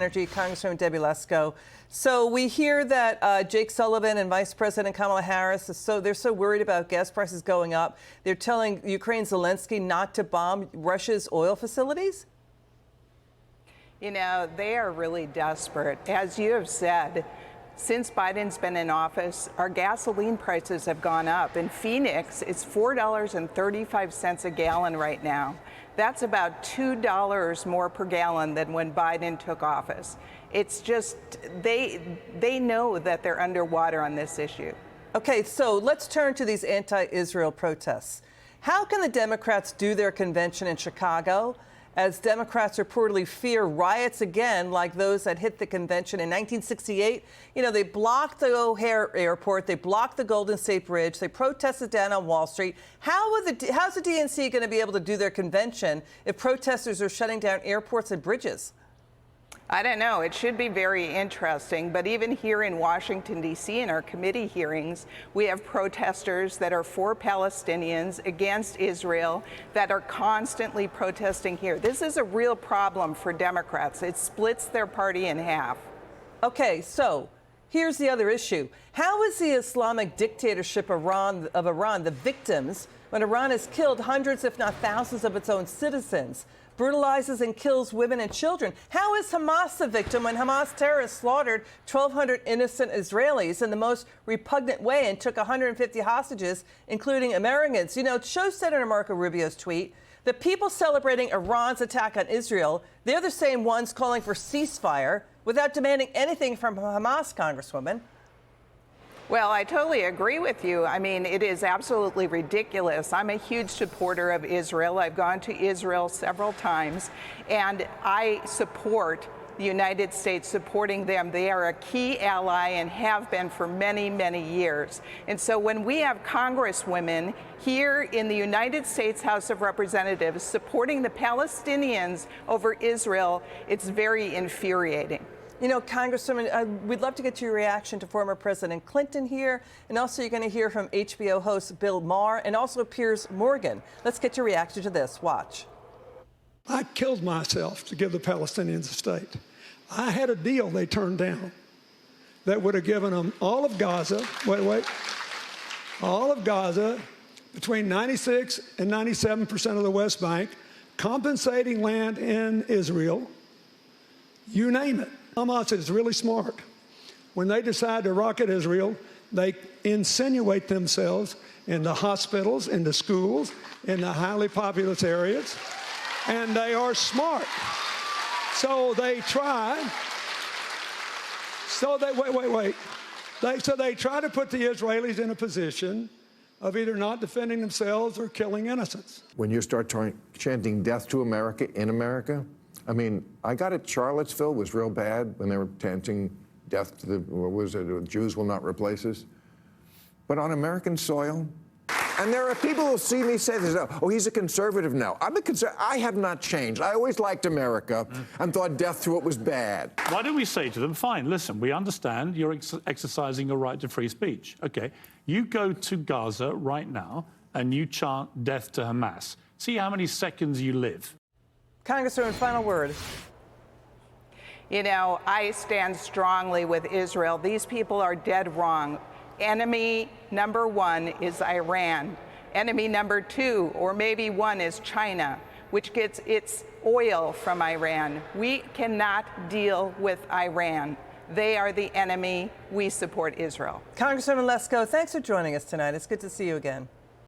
Energy, Congresswoman Debbie Lesko. So we hear that Jake Sullivan and Vice President Kamala Harris, they're so worried about gas prices going up. They're telling Ukraine's Zelensky not to bomb Russia's oil facilities? You know, they are really desperate. As you have said, since Biden's been in office, our gasoline prices have gone up. In Phoenix, it's $4.35 a gallon right now. That's about $2 more per gallon than when Biden took office. It's just, they know that they're underwater on this issue. Okay, so let's turn to these anti-Israel protests. How can the Democrats do their convention in Chicago as Democrats reportedly fear riots again like those that hit the convention in 1968? You know, they blocked the O'Hare Airport, they blocked the Golden State Bridge, they protested down on Wall Street. How's the DNC going to be able to do their convention if protesters are shutting down airports and bridges? I don't know. It should be very interesting. But even here in Washington, D.C., in our committee hearings, we have protesters that are for Palestinians, against Israel, that are constantly protesting here. This is a real problem for Democrats. It splits their party in half. Okay, so here's the other issue. How is the Islamic dictatorship of Iran the victims when Iran has killed hundreds, if not thousands, of its own citizens, brutalizes and kills women and children? How is Hamas the victim when Hamas terrorists slaughtered 1,200 innocent Israelis in the most repugnant way and took 150 hostages, including Americans? You know, it shows Senator Marco Rubio's tweet. The people celebrating Iran's attack on Israel, they're the same ones calling for ceasefire without demanding anything from Hamas, Congresswoman. Well, I totally agree with you. I mean, it is absolutely ridiculous. I'm a huge supporter of Israel. I've gone to Israel several times, and I support the United States supporting them. They are a key ally and have been for many, many years. And so when we have congresswomen here in the United States House of Representatives supporting the Palestinians over Israel, it's very infuriating. You know, Congresswoman, we'd love to get your reaction to former President Clinton here. And also you're going to hear from HBO host Bill Maher and also Piers Morgan. Let's get your reaction to this. Watch. I killed myself to give the Palestinians a state. I had a deal they turned down that would have given them all of Gaza, all of Gaza, between 96 and 97% of the West Bank, compensating land in Israel, you name it. Hamas is really smart. When they decide to rocket Israel, they insinuate themselves into hospitals, into schools, into highly populous areas, and they are smart. So they try. So they they try to put the Israelis in a position of either not defending themselves or killing innocents. When you start chanting death to America in America, I mean, I got it. Charlottesville was real bad when they were chanting death to the, what was it, Jews will not replace us. But on American soil, and there are people who see me say this, oh, he's a conservative now. I'm a conservative. I have not changed. I always liked America and thought death to it was bad. Why don't we say to them, fine, listen, we understand you're exercising your right to free speech. Okay, you go to Gaza right now and you chant death to Hamas. See how many seconds you live. Congresswoman, final word. You know, I stand strongly with Israel. These people are dead wrong. Enemy number one is Iran. Enemy number two, or maybe one, is China, which gets its oil from Iran. We cannot deal with Iran. They are the enemy. We support Israel. Congresswoman Lesko, thanks for joining us tonight. It's good to see you again.